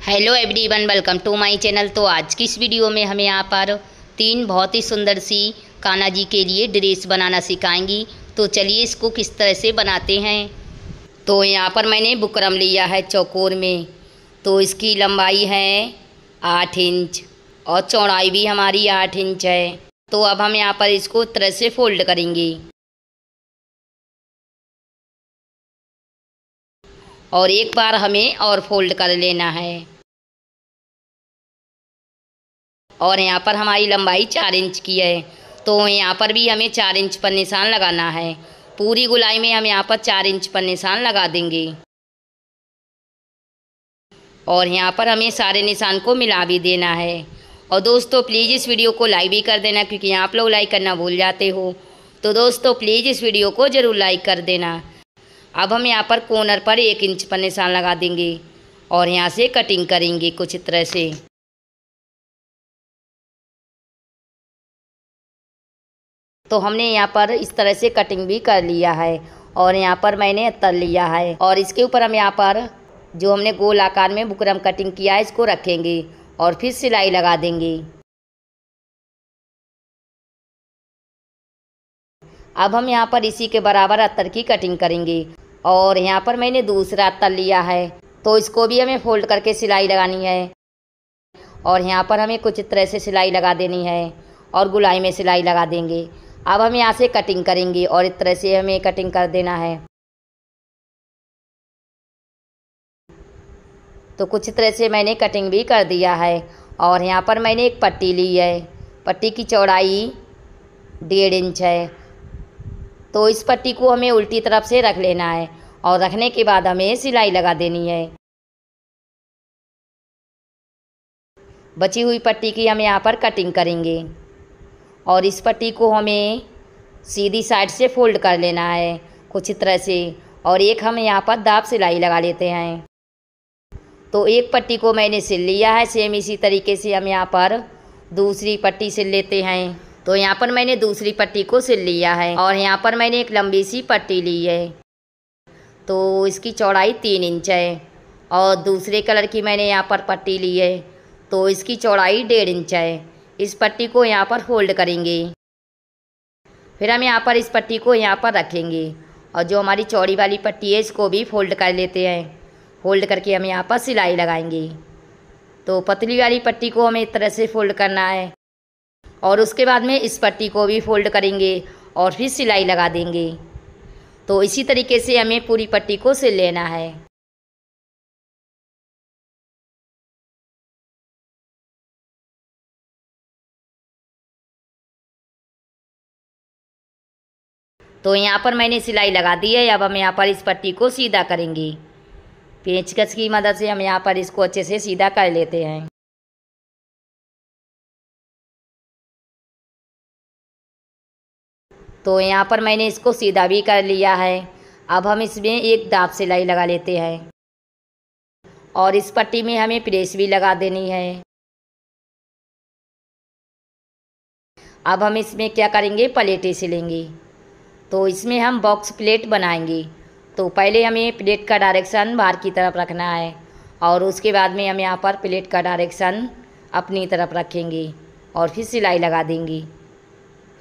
Hello everyone, welcome to my channel. तो आज की इस वीडियो में हमें यहाँ पर तीन बहुत ही सुंदर सी कान्हा जी के लिए ड्रेस बनाना सिखाएंगी। तो चलिए इसको किस तरह से बनाते हैं। तो यहाँ पर मैंने बुकरम लिया है चौकोर में। तो इसकी लंबाई है 8 इंच और चौड़ाई भी हमारी 8 इंच है। तो अब हम यहाँ पर इसको इस तरह से फोल्ड करेंगे और एक बार हमें और फोल्ड कर लेना है। और यहाँ पर हमारी लंबाई 4 इंच की है। तो यहाँ पर भी हमें 4 इंच पर निशान लगाना है। पूरी गोलाई में हम यहाँ पर 4 इंच पर निशान लगा देंगे और यहाँ पर हमें सारे निशान को मिला भी देना है। और दोस्तों प्लीज़ इस वीडियो को लाइक भी कर देना, क्योंकि आप लोग लाइक करना भूल जाते हो। तो दोस्तों प्लीज़ इस वीडियो को ज़रूर लाइक कर देना। अब हम यहाँ पर कॉर्नर पर 1 इंच पर निशान लगा देंगे और यहाँ से कटिंग करेंगे कुछ इस तरह से। तो हमने यहाँ पर इस तरह से कटिंग भी कर लिया है और यहाँ पर मैंने तल लिया है। और इसके ऊपर हम यहाँ पर जो हमने गोल आकार में बुकरम कटिंग किया है इसको रखेंगे और फिर सिलाई लगा देंगे। अब हम यहाँ पर इसी के बराबर अस्तर की कटिंग करेंगे और यहाँ पर मैंने दूसरा अस्तर लिया है। तो इसको भी हमें फोल्ड करके सिलाई लगानी है और यहाँ पर हमें कुछ इस तरह से सिलाई लगा देनी है और गुलाई में सिलाई लगा देंगे। अब हम यहाँ से कटिंग करेंगे और इस तरह से हमें कटिंग कर देना है। तो कुछ तरह से मैंने कटिंग भी कर दिया है और यहाँ पर मैंने एक पट्टी ली है। पट्टी की चौड़ाई 1.5 इंच है। तो इस पट्टी को हमें उल्टी तरफ से रख लेना है और रखने के बाद हमें सिलाई लगा देनी है। बची हुई पट्टी की हम यहाँ पर कटिंग करेंगे और इस पट्टी को हमें सीधी साइड से फोल्ड कर लेना है कुछ इस तरह से। और एक हम यहाँ पर दाब सिलाई लगा लेते हैं। तो एक पट्टी को मैंने सिल लिया है। सेम इसी तरीके से हम यहाँ पर दूसरी पट्टी सिल लेते हैं। तो यहाँ पर मैंने दूसरी पट्टी को सिल लिया है और यहाँ पर मैंने एक लंबी सी पट्टी ली है। तो इसकी चौड़ाई 3 इंच है और दूसरे कलर की मैंने यहाँ पर पट्टी ली है। तो इसकी चौड़ाई 1.5 इंच है। इस पट्टी को यहाँ पर फोल्ड करेंगे, फिर हम यहाँ पर इस पट्टी को यहाँ पर रखेंगे और जो हमारी चौड़ी वाली पट्टी है इसको भी फोल्ड कर लेते हैं। फोल्ड करके हम यहाँ पर सिलाई लगाएंगे। तो पतली वाली पट्टी को हमें इस तरह से फोल्ड करना है और उसके बाद में इस पट्टी को भी फोल्ड करेंगे और फिर सिलाई लगा देंगे। तो इसी तरीके से हमें पूरी पट्टी को सिल लेना है। तो यहाँ पर मैंने सिलाई लगा दी है। अब हम यहाँ पर इस पट्टी को सीधा करेंगे। पेंचकस की मदद से हम यहाँ पर इसको अच्छे से सीधा कर लेते हैं। तो यहाँ पर मैंने इसको सीधा भी कर लिया है। अब हम इसमें एक दाब सिलाई लगा लेते हैं और इस पट्टी में हमें प्रेस भी लगा देनी है। अब हम इसमें क्या करेंगे, प्लेटें सिलेंगे। तो इसमें हम बॉक्स प्लेट बनाएंगे। तो पहले हमें प्लेट का डायरेक्शन बाहर की तरफ रखना है और उसके बाद में हम यहाँ पर प्लेट का डायरेक्शन अपनी तरफ रखेंगे और फिर सिलाई लगा देंगे।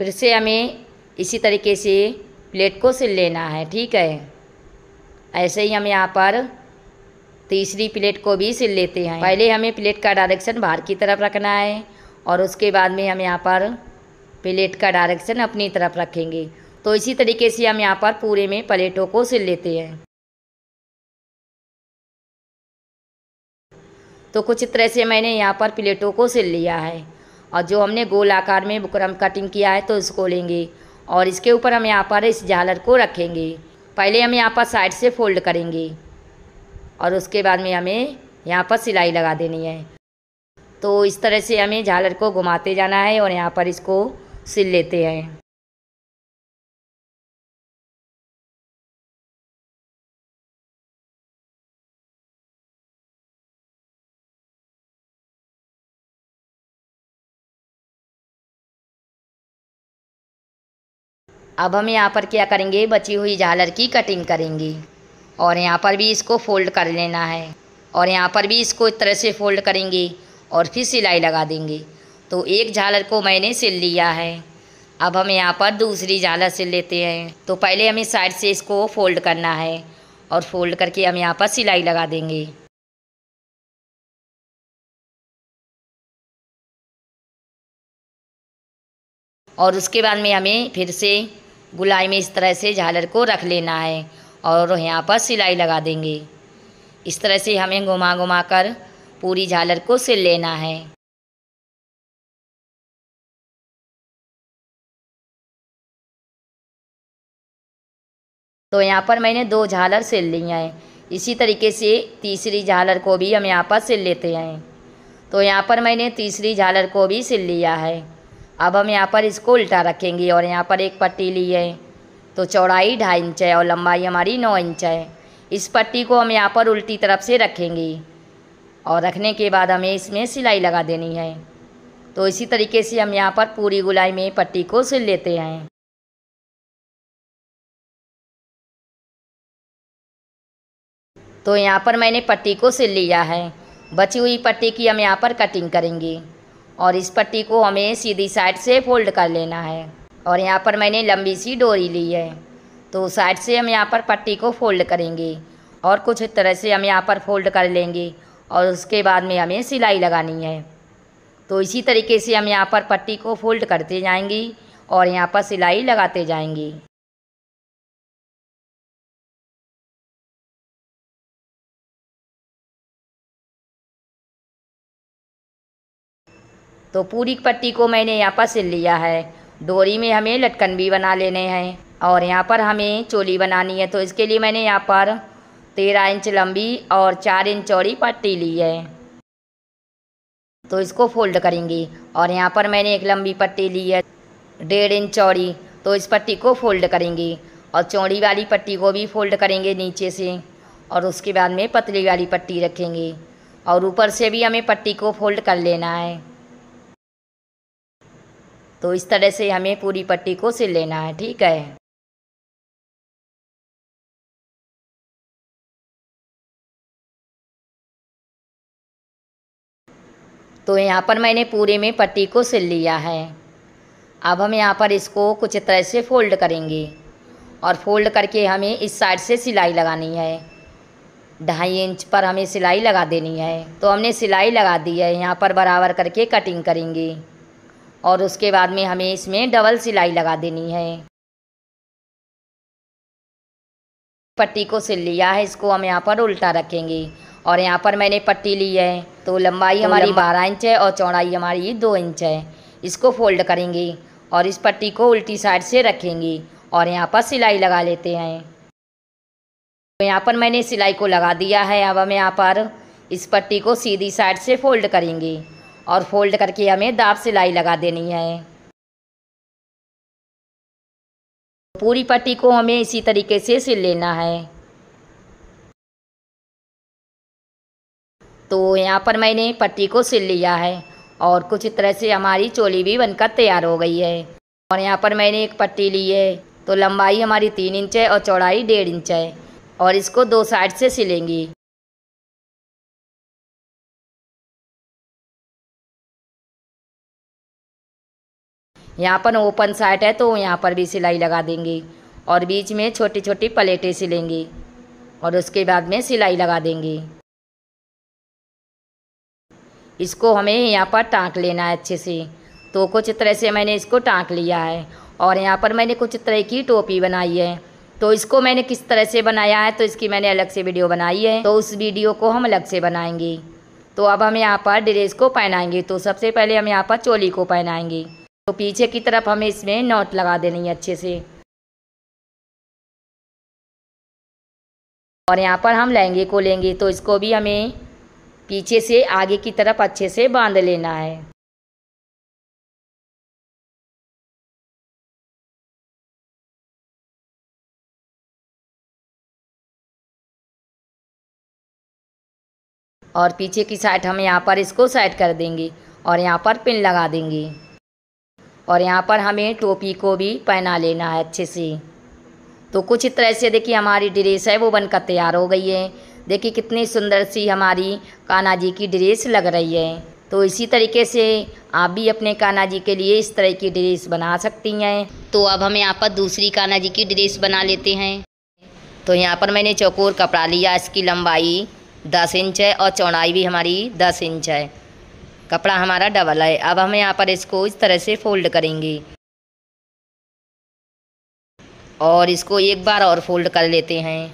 फिर से हमें इसी तरीके से प्लेट को सिल लेना है, ठीक है। ऐसे ही हम यहाँ पर तीसरी प्लेट को भी सिल लेते हैं। पहले हमें प्लेट का डायरेक्शन बाहर की तरफ रखना है और उसके बाद में हम यहाँ पर प्लेट का डायरेक्शन अपनी तरफ रखेंगे। तो इसी तरीके से हम यहाँ पर पूरे में प्लेटों को सिल लेते हैं। तो कुछ इस तरह से मैंने यहाँ पर प्लेटों को सिल लिया है और जो हमने गोल आकार में बुकरम कटिंग किया है तो इसको लेंगे और इसके ऊपर हम यहाँ पर इस झालर को रखेंगे। पहले हम यहाँ पर साइड से फोल्ड करेंगे और उसके बाद में हमें यहाँ पर सिलाई लगा देनी है। तो इस तरह से हमें झालर को घुमाते जाना है और यहाँ पर इसको सिल लेते हैं। अब हम यहाँ पर क्या करेंगे, बची हुई झालर की कटिंग करेंगे और यहाँ पर भी इसको फोल्ड कर लेना है और यहाँ पर भी इसको इस तरह से फोल्ड करेंगे और फिर सिलाई लगा देंगे। तो एक झालर को मैंने सिल लिया है। अब हम यहाँ पर दूसरी झालर सिल लेते हैं। तो पहले हमें साइड से इसको फोल्ड करना है और फोल्ड करके हम यहाँ पर सिलाई लगा देंगे। और उसके बाद में हमें फिर से गुलाई में इस तरह से झालर को रख लेना है और यहाँ पर सिलाई लगा देंगे। इस तरह से हमें घुमा घुमा कर पूरी झालर को सिल लेना है। तो यहाँ पर मैंने 2 झालर सिल ली हैं। इसी तरीके से तीसरी झालर को भी हम यहाँ पर सिल लेते हैं। तो यहाँ पर मैंने तीसरी झालर को भी सिल लिया है। अब हम यहाँ पर इसको उल्टा रखेंगे और यहाँ पर एक पट्टी ली है। तो चौड़ाई 2.5 इंच है और लंबाई हमारी 9 इंच है। इस पट्टी को हम यहाँ पर उल्टी तरफ से रखेंगे और रखने के बाद हमें इसमें सिलाई लगा देनी है। तो इसी तरीके से हम यहाँ पर पूरी गुलाई में पट्टी को सिल लेते हैं। तो यहाँ पर मैंने पट्टी को सिल लिया है। बची हुई पट्टी की हम यहाँ पर कटिंग करेंगे और इस पट्टी को हमें सीधी साइड से फोल्ड कर लेना है। और यहाँ पर मैंने लंबी सी डोरी ली है। तो साइड से हम यहाँ पर पट्टी को फोल्ड करेंगे और कुछ इस तरह से हम यहाँ पर फोल्ड कर लेंगे और उसके बाद में हमें सिलाई लगानी है। तो इसी तरीके से हम यहाँ पर पट्टी को फोल्ड करते जाएंगे और यहाँ पर सिलाई लगाते जाएंगे। तो पूरी पट्टी को मैंने यहाँ पर सिल लिया है। डोरी में हमें लटकन भी बना लेने हैं और यहाँ पर हमें चोली बनानी है। तो इसके लिए मैंने यहाँ पर 13 इंच लंबी और 4 इंच चौड़ी पट्टी ली है। तो इसको फोल्ड करेंगे और यहाँ पर मैंने एक लंबी पट्टी ली है 1.5 इंच चौड़ी। तो इस पट्टी को फोल्ड करेंगे और चौड़ी वाली पट्टी को भी फोल्ड करेंगे नीचे से और उसके बाद में पतली वाली पट्टी रखेंगे और ऊपर से भी हमें पट्टी को फोल्ड कर लेना है। तो इस तरह से हमें पूरी पट्टी को सिल लेना है। ठीक है। तो यहाँ पर मैंने पूरे में पट्टी को सिल लिया है। अब हम यहाँ पर इसको कुछ तरह से फोल्ड करेंगे और फोल्ड करके हमें इस साइड से सिलाई लगानी है। 2.5 इंच पर हमें सिलाई लगा देनी है। तो हमने सिलाई लगा दी है। यहाँ पर बराबर करके कटिंग करेंगे और उसके बाद में हमें इसमें डबल सिलाई लगा देनी है। पट्टी को सिल लिया है। इसको हम यहाँ पर उल्टा रखेंगे और यहाँ पर मैंने पट्टी ली है। तो लंबाई हमारी 12 इंच है और चौड़ाई हमारी 2 इंच है। इसको फोल्ड करेंगे और इस पट्टी को उल्टी साइड से रखेंगे और यहाँ पर सिलाई लगा लेते हैं। तो यहाँ पर मैंने सिलाई को लगा दिया है। अब हम यहाँ पर इस पट्टी को सीधी साइड से फोल्ड करेंगे और फोल्ड करके हमें दाब सिलाई लगा देनी है। पूरी पट्टी को हमें इसी तरीके से सिल लेना है। तो यहाँ पर मैंने पट्टी को सिल लिया है और कुछ तरह से हमारी चोली भी बनकर तैयार हो गई है। और यहाँ पर मैंने एक पट्टी ली है। तो लंबाई हमारी 3 इंच है और चौड़ाई 1.5 इंच है और इसको 2 साइड से सिलेंगी। यहाँ पर ओपन साइड है तो यहाँ पर भी सिलाई लगा देंगे और बीच में छोटी छोटी प्लेटें सिलेंगे और उसके बाद में सिलाई लगा देंगे। इसको हमें यहाँ पर टाँक लेना है अच्छे से। तो कुछ तरह से मैंने इसको टाँक लिया है और यहाँ पर मैंने कुछ तरह की टोपी बनाई है। तो इसको मैंने किस तरह से बनाया है तो इसकी मैंने अलग से वीडियो बनाई है। तो उस वीडियो को हम अलग से बनाएंगे। तो अब हम यहाँ पर ड्रेस को पहनाएंगे। तो सबसे पहले हम यहाँ पर चोली को पहनाएंगे। तो पीछे की तरफ हमें इसमें नॉट लगा देनी है अच्छे से। और यहाँ पर हम लहंगे को लेंगे। तो इसको भी हमें पीछे से आगे की तरफ अच्छे से बांध लेना है। और पीछे की साइड हम यहाँ पर इसको साइड कर देंगे और यहाँ पर पिन लगा देंगे। और यहाँ पर हमें टोपी को भी पहना लेना है अच्छे से। तो कुछ इस तरह से देखिए हमारी ड्रेस है वो बनकर तैयार हो गई है। देखिए कितनी सुंदर सी हमारी कान्हा जी की ड्रेस लग रही है। तो इसी तरीके से आप भी अपने कान्हा जी के लिए इस तरह की ड्रेस बना सकती हैं। तो अब हम यहाँ पर दूसरी कान्हा जी की ड्रेस बना लेते हैं। तो यहाँ पर मैंने चौकोर कपड़ा लिया, इसकी लंबाई 10 इंच है और चौड़ाई भी हमारी 10 इंच है। कपड़ा हमारा डबल है। अब हम यहाँ पर इसको इस तरह से फोल्ड करेंगे और इसको एक बार और फोल्ड कर लेते हैं।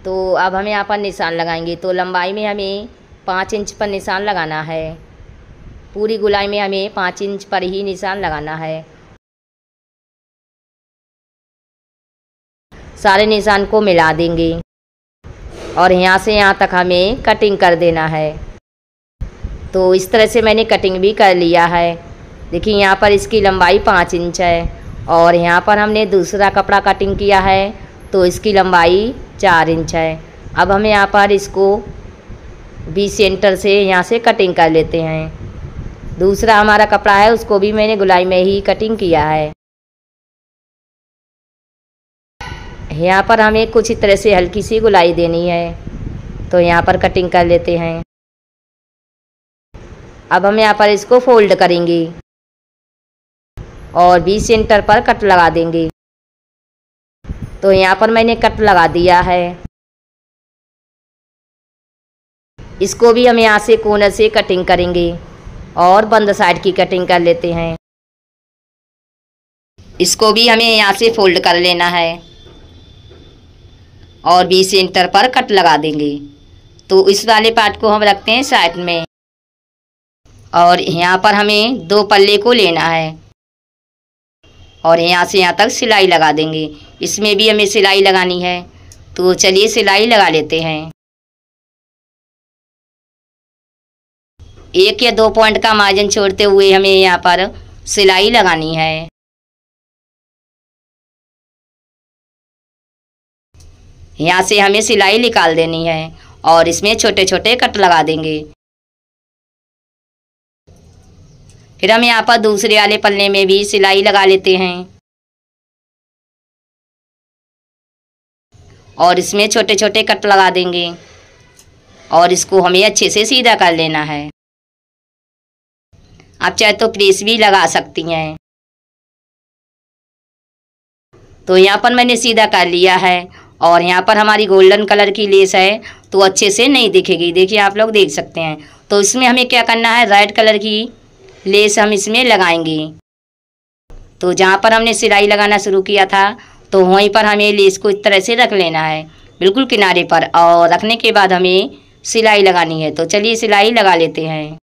तो अब हम यहाँ पर निशान लगाएंगे। तो लंबाई में हमें 5 इंच पर निशान लगाना है। पूरी गोलाई में हमें 5 इंच पर ही निशान लगाना है। सारे निशान को मिला देंगे और यहाँ से यहाँ तक हमें कटिंग कर देना है। तो इस तरह से मैंने कटिंग भी कर लिया है। देखिए यहाँ पर इसकी लंबाई 5 इंच है और यहाँ पर हमने दूसरा कपड़ा कटिंग किया है तो इसकी लंबाई 4 इंच है। अब हम यहाँ पर इसको बीच सेंटर से यहाँ से कटिंग कर लेते हैं। दूसरा हमारा कपड़ा है उसको भी मैंने गोलाई में ही कटिंग किया है। यहाँ पर हमें कुछ इस तरह से हल्की सी गोलाई देनी है तो यहाँ पर कटिंग कर लेते हैं। अब हम यहाँ पर इसको फोल्ड करेंगे और बीच सेंटर पर कट लगा देंगे। तो यहाँ पर मैंने कट लगा दिया है। इसको भी हम यहाँ से कोने से कटिंग करेंगे और बंद साइड की कटिंग कर लेते हैं। इसको भी हमें यहाँ से फोल्ड कर लेना है और बीच सेंटर पर कट लगा देंगे। तो इस वाले पार्ट को हम रखते हैं साइड में और यहाँ पर हमें 2 पल्ले को लेना है और यहाँ से यहाँ तक सिलाई लगा देंगे। इसमें भी हमें सिलाई लगानी है तो चलिए सिलाई लगा लेते हैं। 1 या 2 पॉइंट का मार्जिन छोड़ते हुए हमें यहाँ पर सिलाई लगानी है। यहाँ से हमें सिलाई निकाल देनी है और इसमें छोटे छोटे कट लगा देंगे। फिर हम यहाँ पर दूसरे वाले पल्ले में भी सिलाई लगा लेते हैं और इसमें छोटे छोटे कट लगा देंगे और इसको हमें अच्छे से सीधा कर लेना है। आप चाहे तो प्रेस भी लगा सकती हैं। तो यहाँ पर मैंने सीधा कर लिया है और यहाँ पर हमारी गोल्डन कलर की लेस है तो अच्छे से नहीं दिखेगी। देखिए आप लोग देख सकते हैं। तो इसमें हमें क्या करना है, रेड कलर की लेस हम इसमें लगाएंगे। तो जहाँ पर हमने सिलाई लगाना शुरू किया था तो वहीं पर हमें लेस को इस तरह से रख लेना है, बिल्कुल किनारे पर, और रखने के बाद हमें सिलाई लगानी है। तो चलिए सिलाई लगा लेते हैं।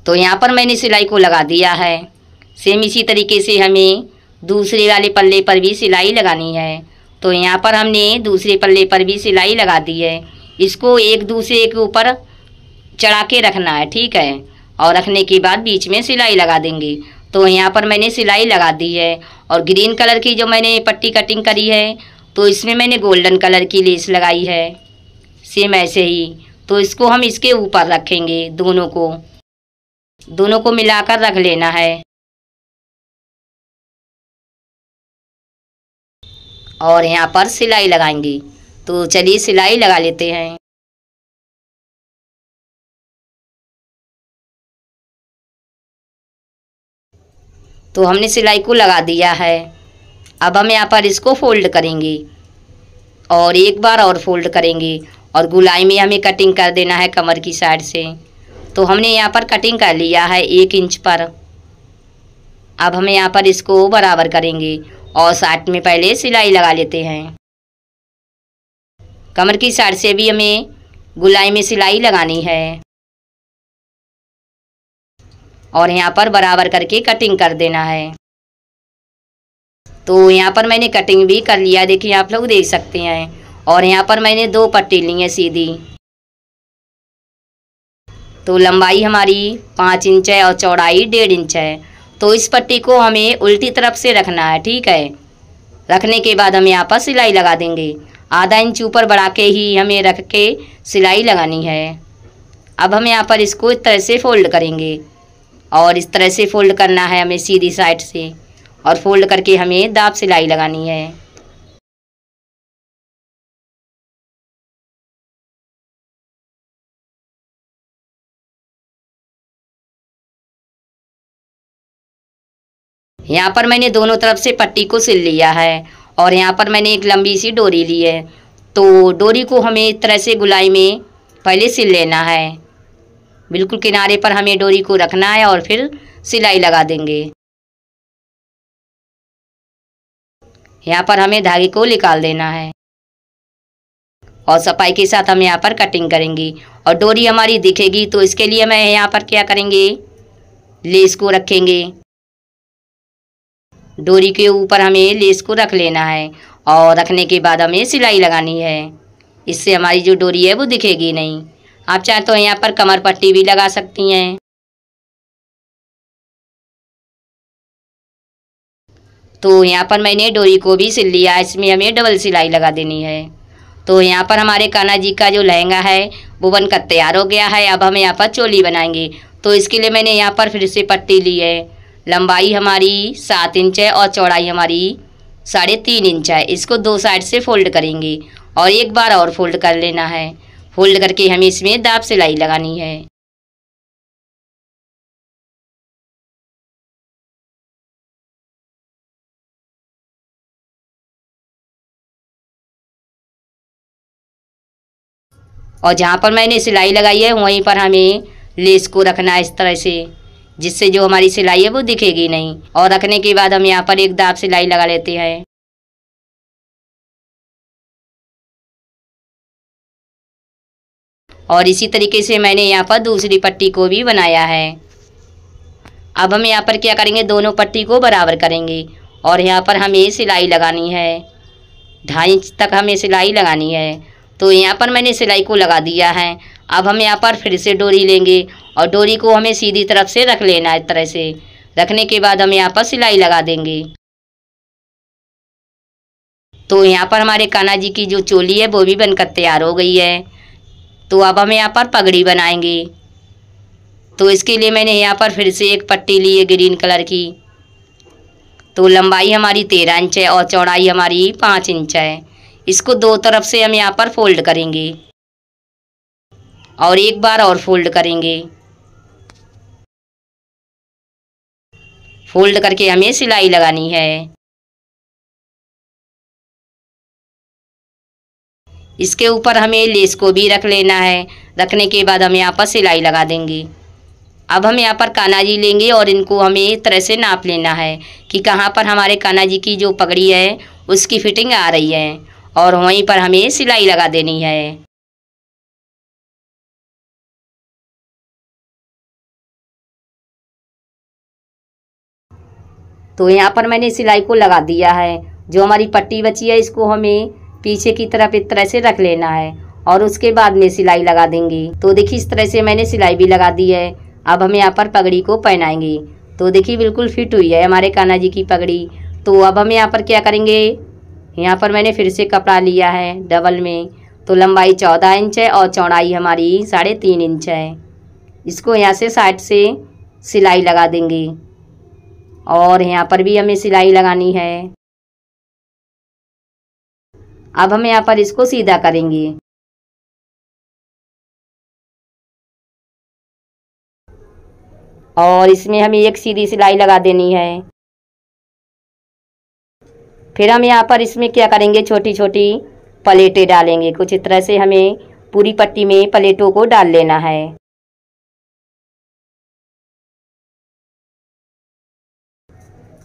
तो यहाँ पर मैंने सिलाई को लगा दिया है। सेम इसी तरीके से हमें दूसरे वाले पल्ले पर भी सिलाई लगानी है। तो यहाँ पर हमने दूसरे पल्ले पर भी सिलाई लगा दी है। इसको एक दूसरे के ऊपर चढ़ा के रखना है, ठीक है, और रखने के बाद बीच में सिलाई लगा देंगे। तो यहाँ पर मैंने सिलाई लगा दी है और ग्रीन कलर की जो मैंने पट्टी कटिंग करी है तो इसमें मैंने गोल्डन कलर की लेस लगाई है, सेम ऐसे ही। तो इसको हम इसके ऊपर रखेंगे, दोनों को मिलाकर रख लेना है और यहाँ पर सिलाई लगाएंगे। तो चलिए सिलाई लगा लेते हैं। तो हमने सिलाई को लगा दिया है। अब हम यहाँ पर इसको फोल्ड करेंगे और एक बार और फोल्ड करेंगे और गुलाई में हमें कटिंग कर देना है कमर की साइड से। तो हमने यहाँ पर कटिंग कर लिया है 1 इंच पर। अब हम यहाँ पर इसको बराबर करेंगे और साइड में पहले सिलाई लगा लेते हैं। कमर की साइड से भी हमें गुलाई में सिलाई लगानी है और यहाँ पर बराबर करके कटिंग कर देना है। तो यहाँ पर मैंने कटिंग भी कर लिया, देखिए आप लोग देख सकते हैं। और यहाँ पर मैंने 2 पट्टी ली हैं सीधी। तो लंबाई हमारी 5 इंच है और चौड़ाई 1.5 इंच है। तो इस पट्टी को हमें उल्टी तरफ से रखना है, ठीक है। रखने के बाद हम यहाँ पर सिलाई लगा देंगे। आधा इंच ऊपर बढ़ा के ही हमें रख के सिलाई लगानी है। अब हम यहाँ पर इसको इस तरह से फोल्ड करेंगे और इस तरह से फोल्ड करना है हमें सीधी साइड से, और फोल्ड करके हमें दाब सिलाई लगानी है। यहाँ पर मैंने दोनों तरफ से पट्टी को सिल लिया है और यहाँ पर मैंने एक लंबी सी डोरी ली है। तो डोरी को हमें इस तरह से गुलाई में पहले सिल लेना है। बिल्कुल किनारे पर हमें डोरी को रखना है और फिर सिलाई लगा देंगे। यहाँ पर हमें धागे को निकाल देना है और सफाई के साथ हम यहाँ पर कटिंग करेंगे। और डोरी हमारी दिखेगी तो इसके लिए मैं यहाँ पर क्या करेंगे, लेस को रखेंगे। डोरी के ऊपर हमें लेस को रख लेना है और रखने के बाद हमें सिलाई लगानी है। इससे हमारी जो डोरी है वो दिखेगी नहीं। आप चाहें तो यहाँ पर कमर पट्टी भी लगा सकती हैं। तो यहाँ पर मैंने डोरी को भी सिल लिया, इसमें हमें डबल सिलाई लगा देनी है। तो यहाँ पर हमारे कान्हा जी का जो लहंगा है वो बनकर तैयार हो गया है। अब हम यहाँ पर चोली बनाएंगे। तो इसके लिए मैंने यहाँ पर फिर से पट्टी ली है। लंबाई हमारी 7 इंच है और चौड़ाई हमारी 3.5 इंच है। इसको दो साइड से फोल्ड करेंगे और एक बार और फोल्ड कर लेना है। फोल्ड करके हमें इसमें दाब सिलाई लगानी है। और जहाँ पर मैंने सिलाई लगाई है वहीं पर हमें लेस को रखना है इस तरह से, जिससे जो हमारी सिलाई है वो दिखेगी नहीं। और रखने के बाद हम यहाँ पर एक दाब सिलाई लगा लेते हैं। और इसी तरीके से मैंने यहाँ पर दूसरी पट्टी को भी बनाया है। अब हम यहाँ पर क्या करेंगे, दोनों पट्टी को बराबर करेंगे और यहाँ पर हमें सिलाई लगानी है। 2.5 इंच तक हमें सिलाई लगानी है। तो यहाँ पर मैंने सिलाई को लगा दिया है। अब हम यहाँ पर फिर से डोरी लेंगे और डोरी को हमें सीधी तरफ से रख लेना है इस तरह से। रखने के बाद हम यहाँ पर सिलाई लगा देंगे। तो यहाँ पर हमारे कान्हा जी की जो चोली है वो भी बनकर तैयार हो गई है। तो अब हम यहाँ पर पगड़ी बनाएंगे। तो इसके लिए मैंने यहाँ पर फिर से एक पट्टी ली है ग्रीन कलर की। तो लंबाई हमारी 13 इंच है और चौड़ाई हमारी 5 इंच है। इसको दो तरफ से हम यहाँ पर फोल्ड करेंगे और एक बार और फोल्ड करेंगे। फोल्ड करके हमें सिलाई लगानी है। इसके ऊपर हमें लेस को भी रख लेना है। रखने के बाद हम यहाँ पर सिलाई लगा देंगे। अब हम यहाँ पर कान्हा जी लेंगे और इनको हमें इस तरह से नाप लेना है कि कहाँ पर हमारे कान्हा जी की जो पगड़ी है उसकी फिटिंग आ रही है, और वहीं पर हमें सिलाई लगा देनी है। तो यहाँ पर मैंने सिलाई को लगा दिया है। जो हमारी पट्टी बची है इसको हमें पीछे की तरफ इस तरह से रख लेना है और उसके बाद में सिलाई लगा देंगे। तो देखिए इस तरह से मैंने सिलाई भी लगा दी है। अब हम यहाँ पर पगड़ी को पहनाएंगे। तो देखिए बिल्कुल फिट हुई है हमारे कान्हा जी की पगड़ी। तो अब हम यहाँ पर क्या करेंगे, यहाँ पर मैंने फिर से कपड़ा लिया है डबल में। तो लंबाई 14 इंच है और चौड़ाई हमारी 3.5 इंच है। इसको यहाँ से साइड से सिलाई लगा देंगे और यहाँ पर भी हमें सिलाई लगानी है। अब हम यहाँ पर इसको सीधा करेंगे। और इसमें हमें एक सीधी सिलाई लगा देनी है। फिर हम यहाँ पर इसमें क्या करेंगे, छोटी छोटी प्लेटें डालेंगे। कुछ इस तरह से हमें पूरी पट्टी में प्लेटों को डाल लेना है।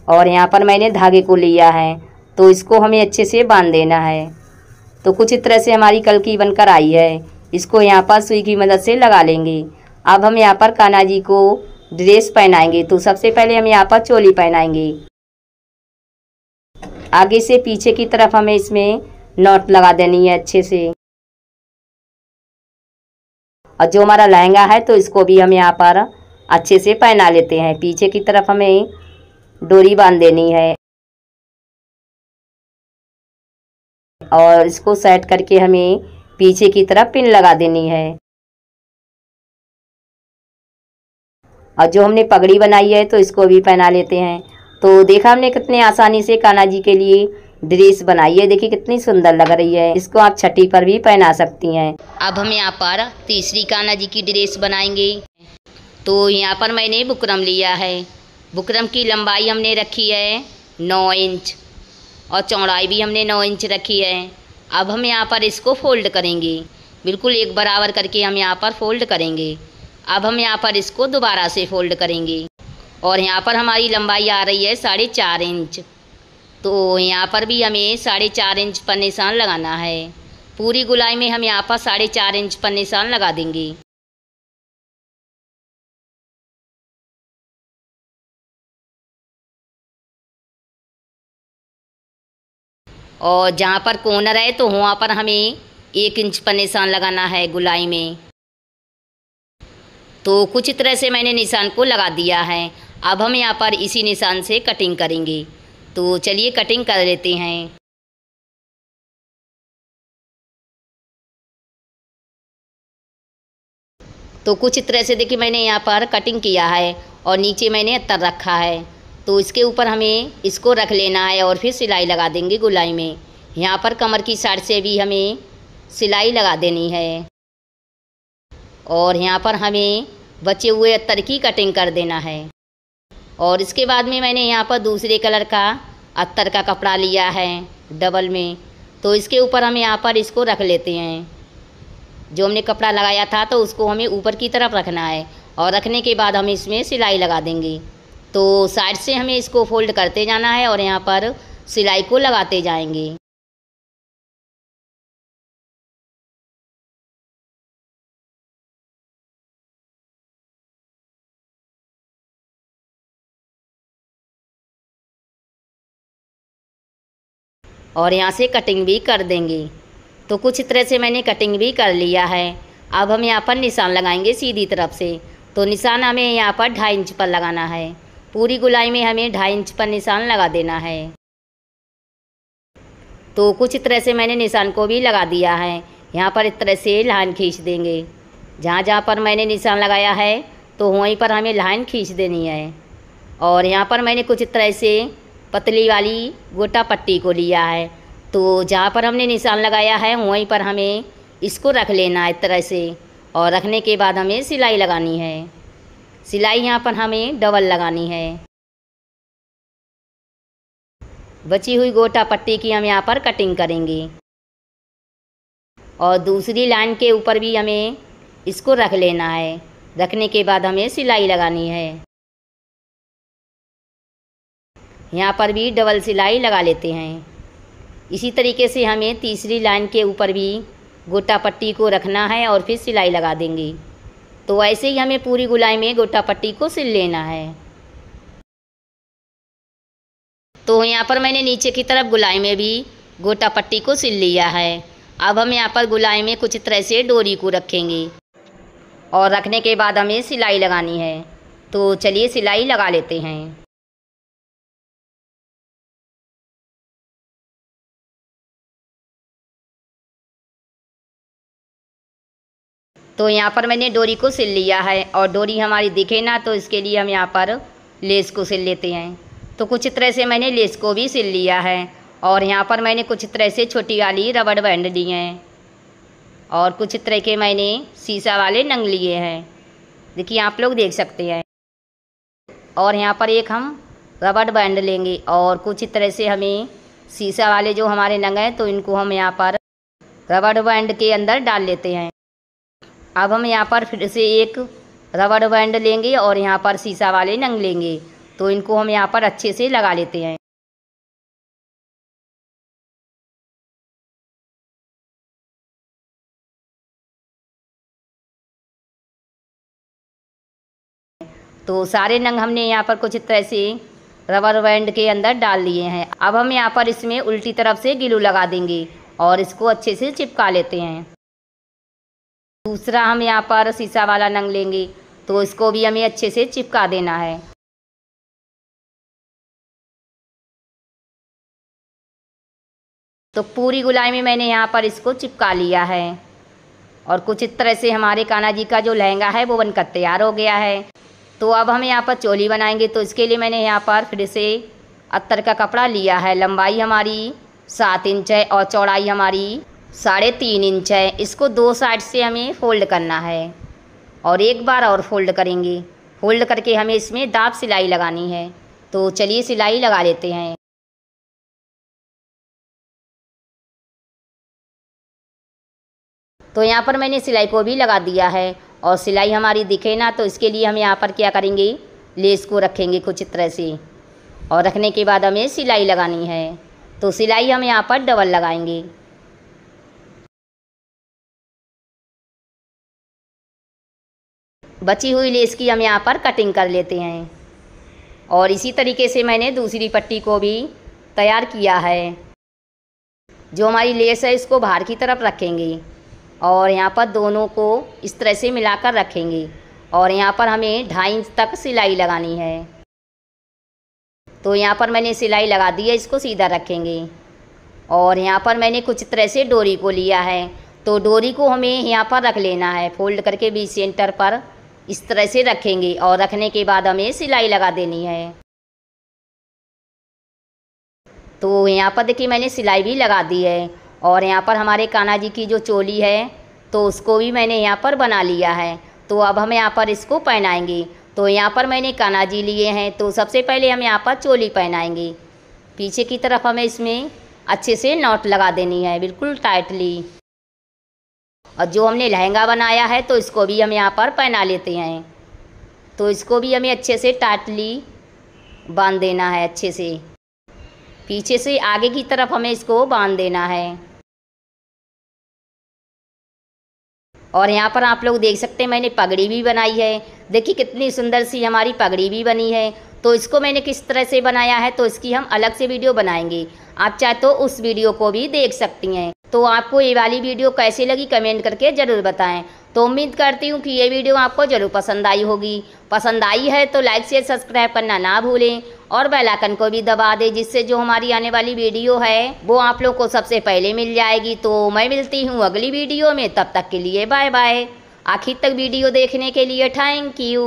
और यहाँ पर मैंने धागे को लिया है तो इसको हमें अच्छे से बांध देना है। तो कुछ इस तरह से हमारी कलकी बनकर आई है। इसको यहाँ पर सुई की मदद से लगा लेंगे। अब हम यहाँ पर कान्हा जी को ड्रेस पहनाएंगे। तो सबसे पहले हम यहाँ पर चोली पहनाएंगे। आगे से पीछे की तरफ हमें इसमें नॉट लगा देनी है अच्छे से। और जो हमारा लहंगा है तो इसको भी हम यहाँ पर अच्छे से पहना लेते हैं। पीछे की तरफ हमें डोरी बांध देनी है और इसको सेट करके हमें पीछे की तरफ पिन लगा देनी है। और जो हमने पगड़ी बनाई है तो इसको भी पहना लेते हैं। तो देखा हमने कितने आसानी से कान्हा जी के लिए ड्रेस बनाई है। देखिए कितनी सुंदर लग रही है। इसको आप छठी पर भी पहना सकती हैं। अब हम यहाँ पर तीसरी कान्हा जी की ड्रेस बनाएंगे। तो यहाँ पर मैंने बुकरम लिया है। बुकरम की लंबाई हमने रखी है 9 इंच और चौड़ाई भी हमने 9 इंच रखी है। अब हम यहाँ पर इसको फोल्ड करेंगे, बिल्कुल एक बराबर करके हम यहाँ पर फोल्ड करेंगे। अब हम यहाँ पर इसको दोबारा से फोल्ड करेंगे और यहाँ पर हमारी लंबाई आ रही है 4.5 इंच। तो यहाँ पर भी हमें 4.5 इंच पर निशान लगाना है। पूरी गुलाई में हम यहाँ पर 4.5 इंच पर निशान लगा देंगे। और जहाँ पर कॉर्नर है तो वहाँ पर हमें 1 इंच पर निशान लगाना है गुलाई में। तो कुछ तरह से मैंने निशान को लगा दिया है। अब हम यहाँ पर इसी निशान से कटिंग करेंगे। तो चलिए कटिंग कर लेते हैं। तो कुछ तरह से देखिए मैंने यहाँ पर कटिंग किया है और नीचे मैंने अस्तर रखा है। तो इसके ऊपर हमें इसको रख लेना है और फिर सिलाई लगा देंगे गुलाई में। यहाँ पर कमर की साइड से भी हमें सिलाई लगा देनी है और यहाँ पर हमें बचे हुए अस्तर की कटिंग कर देना है। और इसके बाद में मैंने यहाँ पर दूसरे कलर का अस्तर का कपड़ा लिया है डबल में। तो इसके ऊपर हम यहाँ पर इसको रख लेते हैं। जो हमने कपड़ा लगाया था तो उसको हमें ऊपर की तरफ रखना है और रखने के बाद हम इसमें सिलाई लगा देंगे। तो साइड से हमें इसको फोल्ड करते जाना है और यहाँ पर सिलाई को लगाते जाएंगे। और यहाँ से कटिंग भी कर देंगे। तो कुछ तरह से मैंने कटिंग भी कर लिया है। अब हम यहाँ पर निशान लगाएंगे सीधी तरफ से। तो निशान हमें यहाँ पर 2.5 इंच पर लगाना है। पूरी गुलाई में हमें 2.5 इंच पर निशान लगा देना है। तो कुछ तरह से मैंने निशान को भी लगा दिया है। यहाँ पर इस तरह से लाइन खींच देंगे। जहाँ जहाँ पर मैंने निशान लगाया है तो वहीं पर हमें लाइन खींच देनी है। और यहाँ पर मैंने कुछ तरह से पतली वाली गोटा पट्टी को लिया है। तो जहाँ पर हमने निशान लगाया है वहीं पर हमें इसको रख लेना है इस तरह से। और रखने के बाद हमें सिलाई लगानी है। सिलाई यहाँ पर हमें डबल लगानी है। बची हुई गोटा पट्टी की हम यहाँ पर कटिंग करेंगे और दूसरी लाइन के ऊपर भी हमें इसको रख लेना है। रखने के बाद हमें सिलाई लगानी है। यहाँ पर भी डबल सिलाई लगा लेते हैं। इसी तरीके से हमें तीसरी लाइन के ऊपर भी गोटा पट्टी को रखना है और फिर सिलाई लगा देंगे। तो ऐसे ही हमें पूरी गुलाई में गोटा पट्टी को सिल लेना है। तो यहाँ पर मैंने नीचे की तरफ गुलाई में भी गोटा पट्टी को सिल लिया है। अब हम यहाँ पर गुलाई में कुछ तरह से डोरी को रखेंगे और रखने के बाद हमें सिलाई लगानी है। तो चलिए सिलाई लगा लेते हैं। तो यहाँ पर मैंने डोरी को सिल लिया है और डोरी हमारी दिखे ना तो इसके लिए हम यहाँ पर लेस को सिल लेते हैं। तो कुछ तरह से मैंने लेस को भी सिल लिया है और यहाँ पर मैंने कुछ तरह से छोटी वाली रबड़ बैंड लिए हैं और कुछ तरह के मैंने शीशा वाले नंग लिए हैं। देखिए आप लोग देख सकते हैं। और यहाँ पर एक हम रबड़ बैंड लेंगे और कुछ तरह से हमें शीशा वाले जो हमारे नंग हैं तो इनको हम यहाँ पर रबड़ बैंड के अंदर डाल लेते हैं। अब हम यहाँ पर फिर से एक रबड़ बैंड लेंगे और यहाँ पर शीशा वाले नंग लेंगे। तो इनको हम यहाँ पर अच्छे से लगा लेते हैं। तो सारे नंग हमने यहाँ पर कुछ तरह से रबर बैंड के अंदर डाल लिए हैं। अब हम यहाँ पर इसमें उल्टी तरफ से ग्लू लगा देंगे और इसको अच्छे से चिपका लेते हैं। दूसरा हम यहाँ पर शीशा वाला नंग लेंगे, तो इसको भी हमें अच्छे से चिपका देना है। तो पूरी गोलाई में मैंने यहाँ पर इसको चिपका लिया है और कुछ इस तरह से हमारे कान्हा जी का जो लहंगा है वो बनकर तैयार हो गया है। तो अब हम यहाँ पर चोली बनाएंगे, तो इसके लिए मैंने यहाँ पर फिर से अस्तर का कपड़ा लिया है। लंबाई हमारी 7 इंच है और चौड़ाई हमारी 3.5 इंच है। इसको 2 साइड से हमें फोल्ड करना है और एक बार और फोल्ड करेंगे। फोल्ड करके हमें इसमें दाब सिलाई लगानी है। तो चलिए सिलाई लगा लेते हैं। तो यहाँ पर मैंने सिलाई को भी लगा दिया है और सिलाई हमारी दिखे ना, तो इसके लिए हम यहाँ पर क्या करेंगे, लेस को रखेंगे कुछ इस तरह से और रखने के बाद हमें सिलाई लगानी है। तो सिलाई हम यहाँ पर डबल लगाएंगे। बची हुई लेस की हम यहाँ पर कटिंग कर लेते हैं और इसी तरीके से मैंने दूसरी पट्टी को भी तैयार किया है। जो हमारी लेस है इसको बाहर की तरफ रखेंगे और यहाँ पर दोनों को इस तरह से मिलाकर रखेंगे और यहाँ पर हमें 2.5 इंच तक सिलाई लगानी है। तो यहाँ पर मैंने सिलाई लगा दी है, इसको सीधा रखेंगे और यहाँ पर मैंने कुछ तरह से डोरी को लिया है। तो डोरी को हमें यहाँ पर रख लेना है, फोल्ड करके बीच सेंटर पर इस तरह से रखेंगे और रखने के बाद हमें सिलाई लगा देनी है। तो यहाँ पर देखिए मैंने सिलाई भी लगा दी है और यहाँ पर हमारे कान्हा जी की जो चोली है तो उसको भी मैंने यहाँ पर बना लिया है। तो अब हम यहाँ पर इसको पहनाएंगे। तो यहाँ पर मैंने कान्हा जी लिए हैं, तो सबसे पहले हम यहाँ पर चोली पहनाएंगे। पीछे की तरफ हमें इसमें अच्छे से नॉट लगा देनी है, बिल्कुल टाइटली। और जो हमने लहंगा बनाया है तो इसको भी हम यहाँ पर पहना लेते हैं। तो इसको भी हमें अच्छे से टाइटली बांध देना है, अच्छे से पीछे से आगे की तरफ हमें इसको बांध देना है। और यहाँ पर आप लोग देख सकते हैं मैंने पगड़ी भी बनाई है। देखिए कितनी सुंदर सी हमारी पगड़ी भी बनी है। तो इसको मैंने किस तरह से बनाया है तो इसकी हम अलग से वीडियो बनाएंगे, आप चाहे तो उस वीडियो को भी देख सकती हैं। तो आपको ये वाली वीडियो कैसी लगी कमेंट करके ज़रूर बताएं। तो उम्मीद करती हूँ कि ये वीडियो आपको ज़रूर पसंद आई होगी। पसंद आई है तो लाइक शेयर सब्सक्राइब करना ना भूलें और बेल आइकन को भी दबा दें, जिससे जो हमारी आने वाली वीडियो है वो आप लोग को सबसे पहले मिल जाएगी। तो मैं मिलती हूँ अगली वीडियो में, तब तक के लिए बाय बाय। आखिर तक वीडियो देखने के लिए थैंक यू।